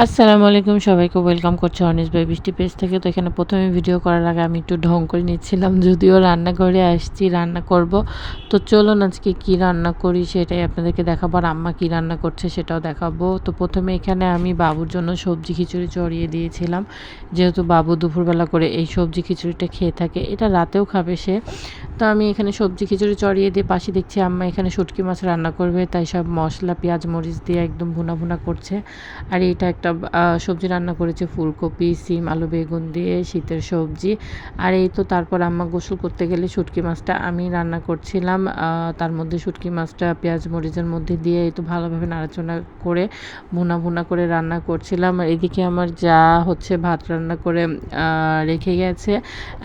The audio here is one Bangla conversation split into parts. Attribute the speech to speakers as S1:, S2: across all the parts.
S1: আসসালামু আলাইকুম, সবাইকে ওয়েলকাম করছি অনিস ভাই বৃষ্টি পেজ থেকে। তো এখানে প্রথমে ভিডিও করার আগে আমি একটু ঢং করে নিচ্ছিলাম, যদিও রান্নাঘরে আসছি রান্না করব। তো চলুন আজকে কি রান্না করি সেটাই আপনাদেরকে দেখাবো, আর আম্মা কি রান্না করছে সেটাও দেখাবো। তো প্রথমে এখানে আমি বাবুর জন্য সবজি খিচুড়ি চড়িয়ে দিয়েছিলাম, যেহেতু বাবু দুপুরবেলা করে এই সবজি খিচুড়িটা খেয়ে থাকে, এটা রাতেও খাবে সে। তো আমি এখানে সবজি খিচুড়ি চড়িয়ে দিয়ে পাশে দেখছি আম্মা এখানে শুটকি মাছ রান্না করবে, তাই সব মশলা পেঁয়াজ মরিচ দিয়ে একদম ভুনা ভুনা করছে। আর এটা একটা সবজি রান্না করেছে ফুলকপি, সিম, আলু, বেগুন দিয়ে শীতের সবজি। আর এই তো তারপর আম্মা গোসল করতে গেলে শুটকি মাছটা আমি রান্না করছিলাম। তার মধ্যে শুটকি মাছটা পেঁয়াজ মরিচের মধ্যে দিয়ে এই তো ভালোভাবে নাড়াচাড়া করে ভুনা ভুনা করে রান্না করছিলাম। আর এদিকে আমার যা হচ্ছে ভাত রান্না করে রেখে গেছে।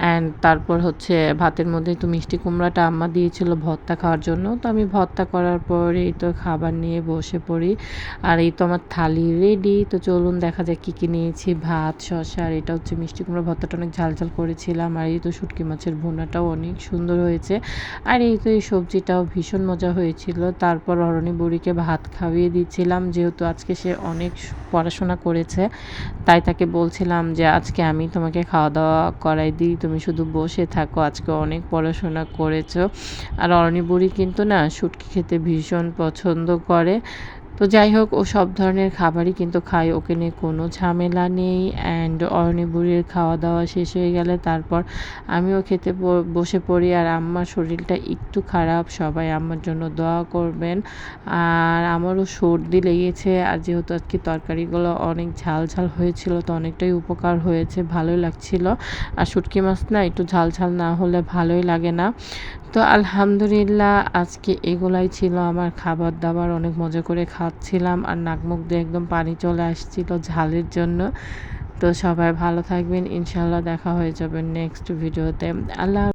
S1: অ্যান্ড তারপর হচ্ছে ভাতের মধ্যে তো মিষ্টি কুমড়াটা আম্মা দিয়েছিল ভর্তা খাওয়ার জন্য। তো আমি ভর্তা করার পর এই তো খাবার নিয়ে বসে পড়ি। আর এই তো আমার থালি রেডি। তো চলুন দেখা যাক কী কী নিয়েছি। ভাত, শসা, আর এটা হচ্ছে মিষ্টি কুমড়া ভর্তাটা অনেক ঝাল ঝাল করেছিলাম। আর এই তো শুটকি মাছের ভুনাটাও অনেক সুন্দর হয়েছে। আর এই তো এই সবজিটাও ভীষণ মজা হয়েছিল। তারপর অরণি বুড়িকে ভাত খাইয়ে দিচ্ছিলাম, যেহেতু আজকে সে অনেক পড়াশোনা করেছে, তাই তাকে বলছিলাম যে আজকে আমি তোমাকে খাওয়া দাওয়া করাই দিই, তুমি শুধু বসে থাকো, আজকে অনেক পড়াশোনা করেছো। আর অরণি বুড়ি কিন্তু না শুটকি খেতে ভীষণ পছন্দ করে। তো যাই হোক, ও সব ধরনের খাবারই কিন্তু খায়, ওকে নিয়ে কোনো ঝামেলা নেই। অ্যান্ড অরণি বুড়ির খাওয়া দাওয়া শেষ হয়ে গেলে তারপর আমিও খেতে বসে পড়ি। আর আম্মার শরীরটা একটু খারাপ, সবাই আম্মার জন্য দোয়া করবেন। আর আমারও সর্দি লেগেছে, আর যেহেতু আজকে তরকারিগুলো অনেক ঝাল ঝাল হয়েছিল, তো অনেকটাই উপকার হয়েছে, ভালোই লাগছিল। আর শুটকি মাছ না একটু ঝাল ঝাল না হলে ভালোই লাগে না। তো আলহামদুলিল্লাহ আজকে এগুলাই ছিল আমার খাবার দাবার, অনেক মজা করে খাচ্ছিলাম আর নাক মুখ দিয়ে একদম পানি চলে আসছিল ঝালের জন্য। তো সবাই ভালো থাকবেন, ইনশাল্লাহ দেখা হয়ে যাবে নেক্সট ভিডিওতে। আল্লাহ।